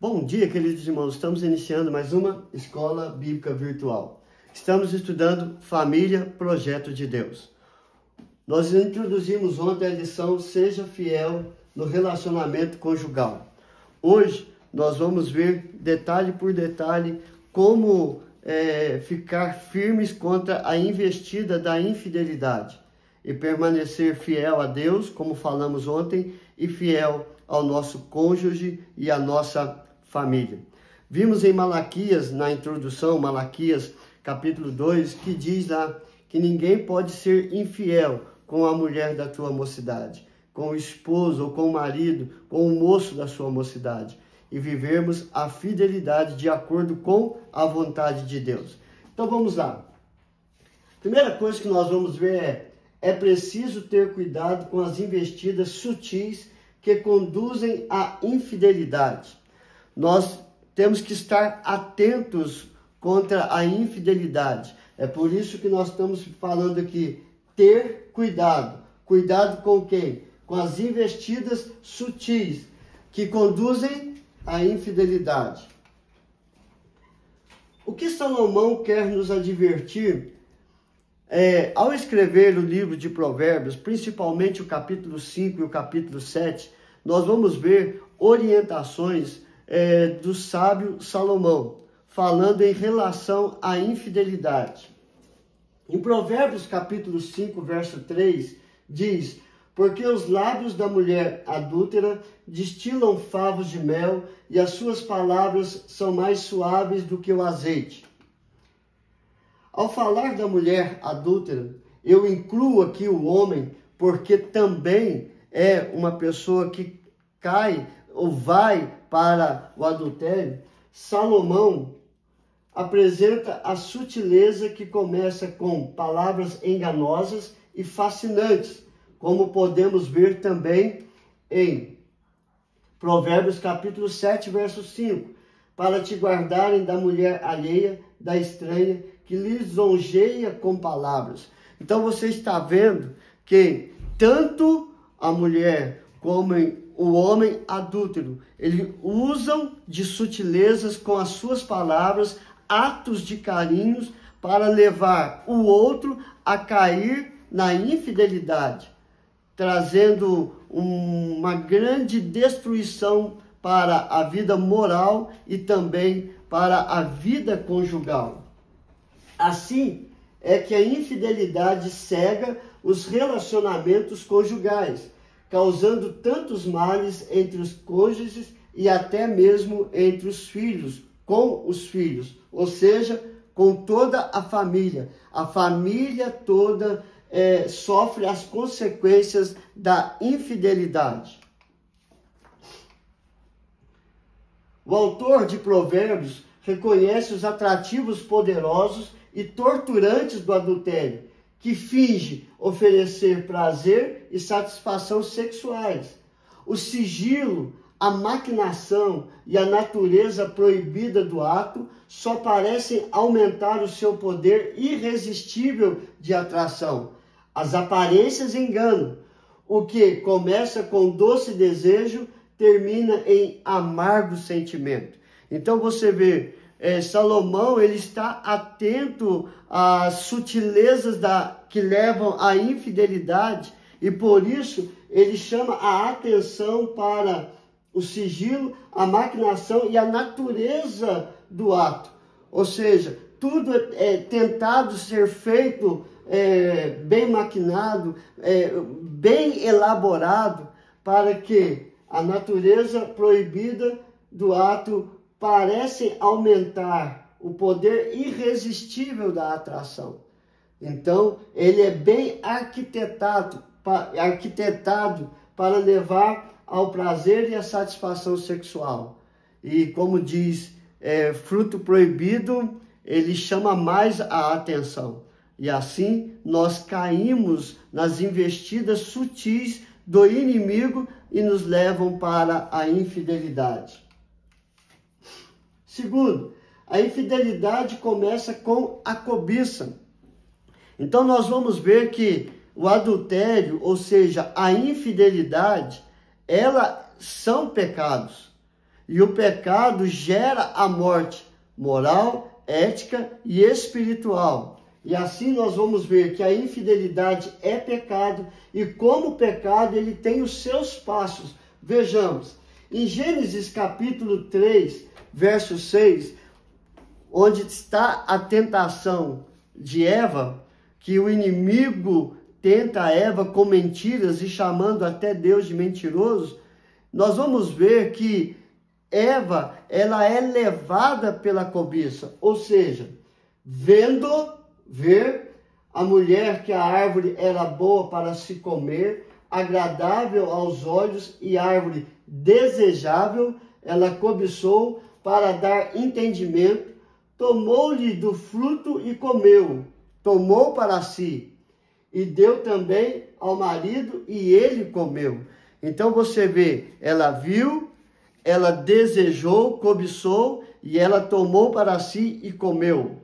Bom dia, queridos irmãos. Estamos iniciando mais uma Escola Bíblica Virtual. Estamos estudando Família, Projeto de Deus. Nós introduzimos ontem a lição Seja Fiel no Relacionamento Conjugal. Hoje nós vamos ver detalhe por detalhe como ficar firmes contra a investida da infidelidade e permanecer fiel a Deus, como falamos ontem, e fiel ao nosso cônjuge e à nossa família. Vimos em Malaquias, na introdução, Malaquias capítulo 2, que diz lá que ninguém pode ser infiel com a mulher da tua mocidade, com o esposo ou com o marido, com o moço da sua mocidade, e vivermos a fidelidade de acordo com a vontade de Deus. Então vamos lá. Primeira coisa que nós vamos ver é preciso ter cuidado com as investidas sutis que conduzem à infidelidade. Nós temos que estar atentos contra a infidelidade. É por isso que nós estamos falando aqui, ter cuidado. Cuidado com quem? Com as investidas sutis que conduzem à infidelidade. O que Salomão quer nos advertir ao escrever o livro de Provérbios, principalmente o capítulo 5 e o capítulo 7, nós vamos ver orientações do sábio Salomão, falando em relação à infidelidade. Em Provérbios capítulo 5, verso 3, diz: porque os lábios da mulher adúltera destilam favos de mel, e as suas palavras são mais suaves do que o azeite. Ao falar da mulher adúltera, eu incluo aqui o homem, porque também é uma pessoa que cai ou vai para o adultério. Salomão apresenta a sutileza que começa com palavras enganosas e fascinantes, como podemos ver também em Provérbios capítulo 7, verso 5, para te guardarem da mulher alheia, da estranha, que lisonjeia com palavras. Então você está vendo que tanto a mulher como o homem adúltero, eles usam de sutilezas com as suas palavras, atos de carinhos, para levar o outro a cair na infidelidade, trazendo uma grande destruição para a vida moral e também para a vida conjugal. Assim é que a infidelidade cega os relacionamentos conjugais, causando tantos males entre os cônjuges e até mesmo entre os filhos, com os filhos, ou seja, com toda a família. A família toda sofre as consequências da infidelidade. O autor de Provérbios reconhece os atrativos poderosos e torturantes do adultério, que finge oferecer prazer e satisfação sexuais. O sigilo, a maquinação e a natureza proibida do ato só parecem aumentar o seu poder irresistível de atração. As aparências enganam. O que começa com doce desejo termina em amargo sentimento. Então você vê, Salomão ele está atento às sutilezas que levam à infidelidade, e por isso ele chama a atenção para o sigilo, a maquinação e a natureza do ato. Ou seja, tudo é tentado ser feito bem maquinado, bem elaborado, para que a natureza proibida do ato parece aumentar o poder irresistível da atração. Então, ele é bem arquitetado para levar ao prazer e à satisfação sexual. E como diz, fruto proibido, ele chama mais a atenção. E assim, nós caímos nas investidas sutis do inimigo e nos levam para a infidelidade. Segundo, a infidelidade começa com a cobiça. Então nós vamos ver que o adultério, ou seja, a infidelidade, elas são pecados. E o pecado gera a morte moral, ética e espiritual. E assim nós vamos ver que a infidelidade é pecado e como pecado ele tem os seus passos. Vejamos, em Gênesis capítulo 3, verso 6, onde está a tentação de Eva, que o inimigo tenta a Eva com mentiras e chamando até Deus de mentiroso, nós vamos ver que Eva, ela é levada pela cobiça, ou seja, ver a mulher que a árvore era boa para se comer, agradável aos olhos e árvore desejável, ela cobiçou para dar entendimento, tomou-lhe do fruto e comeu, tomou para si, e deu também ao marido e ele comeu. Então você vê, ela viu, ela desejou, cobiçou, e ela tomou para si e comeu.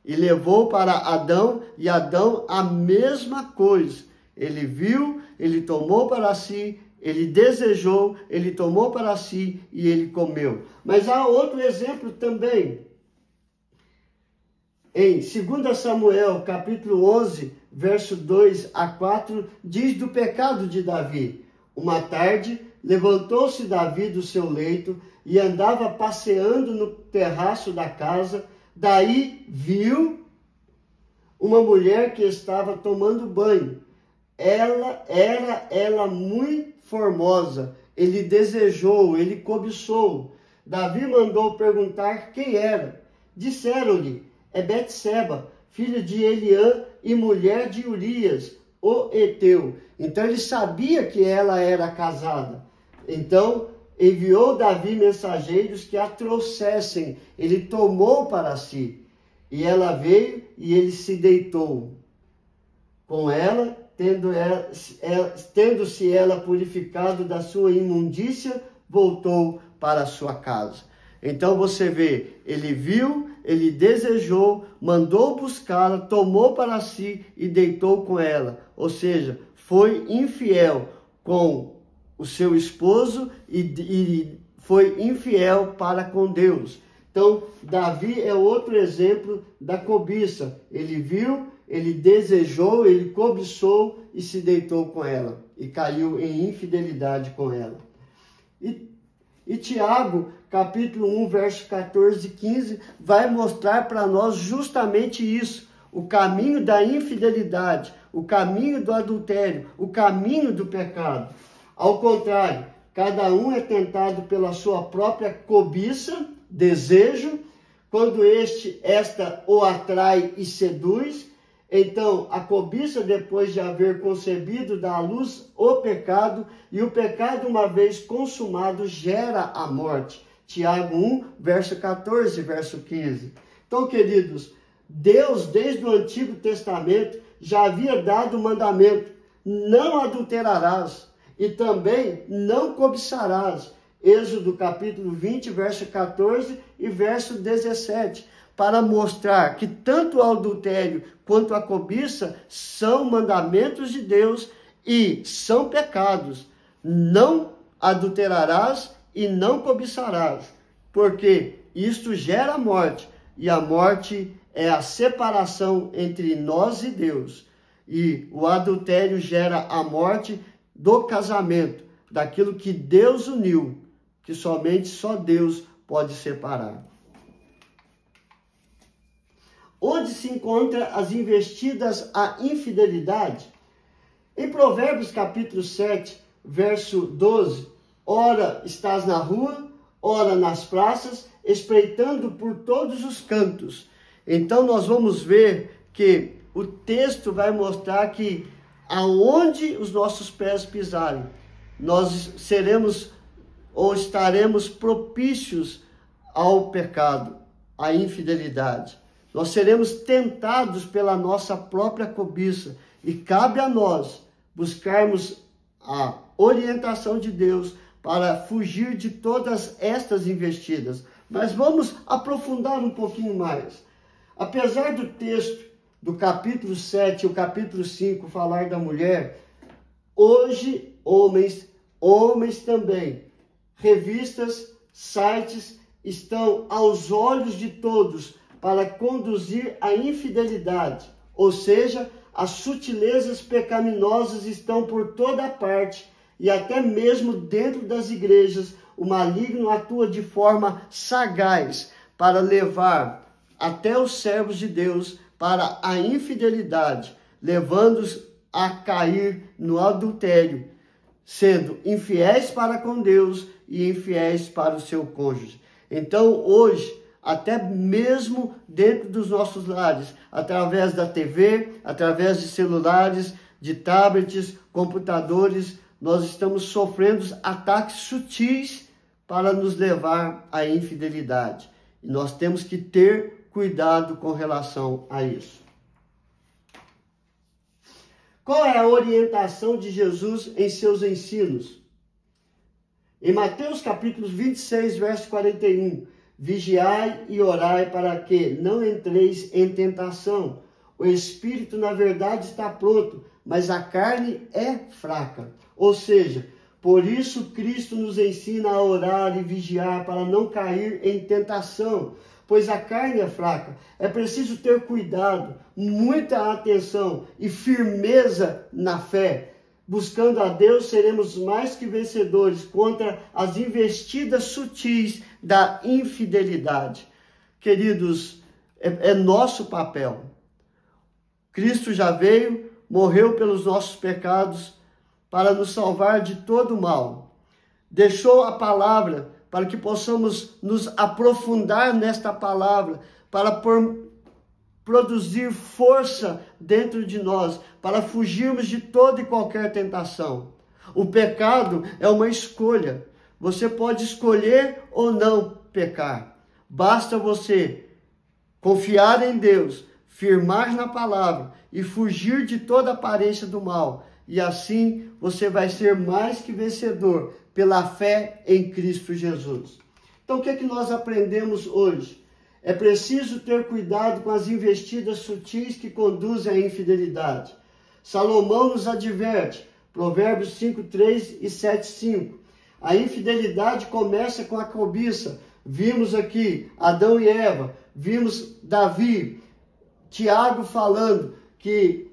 E levou para Adão, e Adão a mesma coisa. Ele viu, ele tomou para si, ele desejou, ele tomou para si e ele comeu. Mas há outro exemplo também. Em 2 Samuel, capítulo 11, verso 2 a 4, diz do pecado de Davi. Uma tarde, levantou-se Davi do seu leito e andava passeando no terraço da casa. Daí viu uma mulher que estava tomando banho. Ela muito formosa. Ele desejou, ele cobiçou. Davi mandou perguntar quem era. Disseram-lhe, é Betseba, filha de Eliã e mulher de Urias, o Eteu. Então ele sabia que ela era casada. Então enviou Davi mensageiros que a trouxessem. Ele tomou para si. E ela veio e ele se deitou com ela, tendo-se ela purificado da sua imundícia, voltou para a sua casa. Então você vê, ele viu, ele desejou, mandou buscá-la, tomou para si e deitou com ela. Ou seja, foi infiel com o seu esposo e foi infiel para com Deus. Então, Davi é outro exemplo da cobiça. Ele viu, ele desejou, ele cobiçou e se deitou com ela. E caiu em infidelidade com ela. E Tiago, capítulo 1, verso 14 e 15, vai mostrar para nós justamente isso. O caminho da infidelidade, o caminho do adultério, o caminho do pecado. Ao contrário, cada um é tentado pela sua própria cobiça, desejo, quando esta o atrai e seduz. Então, a cobiça, depois de haver concebido, dá à luz o pecado, e o pecado, uma vez consumado, gera a morte. Tiago 1, verso 14, verso 15. Então, queridos, Deus, desde o Antigo Testamento, já havia dado o mandamento, não adulterarás, e também não cobiçarás. Êxodo capítulo 20, verso 14 e verso 17. Para mostrar que tanto o adultério quanto a cobiça são mandamentos de Deus e são pecados. Não adulterarás e não cobiçarás, porque isto gera morte, e a morte é a separação entre nós e Deus. E o adultério gera a morte do casamento, daquilo que Deus uniu, que somente só Deus pode separar. Onde se encontra as investidas à infidelidade? Em Provérbios capítulo 7, verso 12, ora estás na rua, ora nas praças, espreitando por todos os cantos. Então nós vamos ver que o texto vai mostrar que aonde os nossos pés pisarem, nós seremos ou estaremos propícios ao pecado, à infidelidade. Nós seremos tentados pela nossa própria cobiça e cabe a nós buscarmos a orientação de Deus para fugir de todas estas investidas. Mas vamos aprofundar um pouquinho mais. Apesar do texto do capítulo 7 e o capítulo 5 falar da mulher, hoje homens também, revistas sites estão aos olhos de todos para conduzir à infidelidade, ou seja, as sutilezas pecaminosas estão por toda parte e até mesmo dentro das igrejas o maligno atua de forma sagaz para levar até os servos de Deus para a infidelidade, levando-os a cair no adultério, sendo infiéis para com Deus e infiéis para o seu cônjuge. Então, hoje, até mesmo dentro dos nossos lares, através da TV, através de celulares, de tablets, computadores, nós estamos sofrendo ataques sutis para nos levar à infidelidade. E nós temos que ter cuidado com relação a isso. Qual é a orientação de Jesus em seus ensinos? Em Mateus capítulo 26, verso 41, vigiai e orai para que não entreis em tentação. O espírito, na verdade, está pronto, mas a carne é fraca. Ou seja, por isso Cristo nos ensina a orar e vigiar para não cair em tentação, pois a carne é fraca. É preciso ter cuidado, muita atenção e firmeza na fé. Buscando a Deus, seremos mais que vencedores contra as investidas sutis da infidelidade. Queridos, é nosso papel. Cristo já veio, morreu pelos nossos pecados para nos salvar de todo o mal. Deixou a palavra para que possamos nos aprofundar nesta palavra, para produzir força dentro de nós, para fugirmos de toda e qualquer tentação. O pecado é uma escolha. Você pode escolher ou não pecar. Basta você confiar em Deus, firmar na palavra e fugir de toda aparência do mal. E assim você vai ser mais que vencedor pela fé em Cristo Jesus. Então, o que é que nós aprendemos hoje? É preciso ter cuidado com as investidas sutis que conduzem à infidelidade. Salomão nos adverte, Provérbios 5:3 e 7:5. A infidelidade começa com a cobiça. Vimos aqui Adão e Eva, vimos Davi, Tiago falando que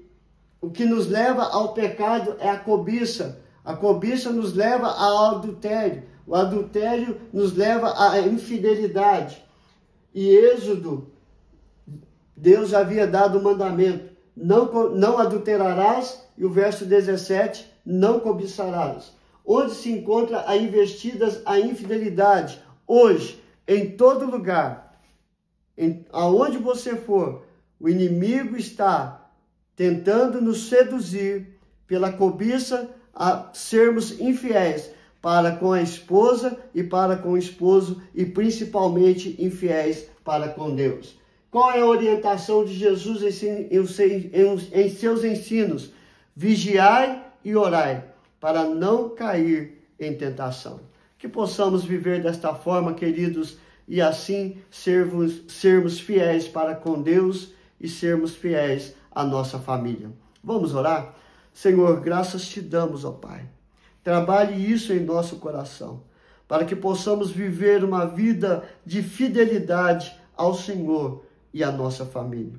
o que nos leva ao pecado é a cobiça. A cobiça nos leva ao adultério. O adultério nos leva à infidelidade. E Êxodo, Deus havia dado o mandamento: não adulterarás, e o verso 17, não cobiçarás. Onde se encontra a investidas, a infidelidade? Hoje, em todo lugar, aonde você for, o inimigo está tentando nos seduzir pela cobiça a sermos infiéis para com a esposa e para com o esposo, e principalmente infiéis para com Deus. Qual é a orientação de Jesus em seus ensinos? Vigiai e orai, para não cair em tentação. Que possamos viver desta forma, queridos, e assim sermos fiéis para com Deus e sermos fiéis à nossa família. Vamos orar? Senhor, graças te damos, ó Pai. Trabalhe isso em nosso coração, para que possamos viver uma vida de fidelidade ao Senhor e à nossa família.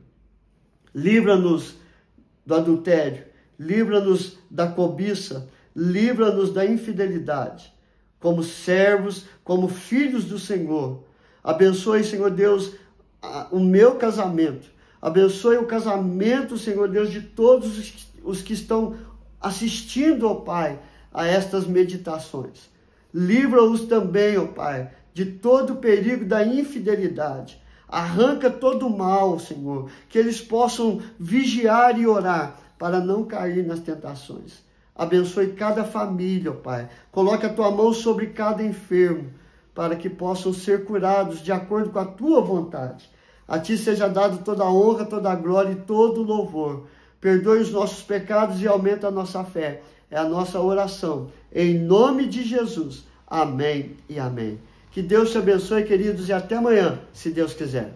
Livra-nos do adultério, livra-nos da cobiça, livra-nos da infidelidade. Como servos, como filhos do Senhor, abençoe, Senhor Deus, o meu casamento. Abençoe o casamento, Senhor Deus, de todos os que estão assistindo, ó Pai, a estas meditações. Livra-os também, ó Pai, de todo o perigo da infidelidade. Arranca todo o mal, Senhor, que eles possam vigiar e orar para não cair nas tentações. Abençoe cada família, ó Pai. Coloque a tua mão sobre cada enfermo, para que possam ser curados de acordo com a tua vontade. A ti seja dado toda a honra, toda a glória e todo o louvor. Perdoe os nossos pecados e aumenta a nossa fé. É a nossa oração. Em nome de Jesus. Amém e amém. Que Deus te abençoe, queridos, e até amanhã, se Deus quiser.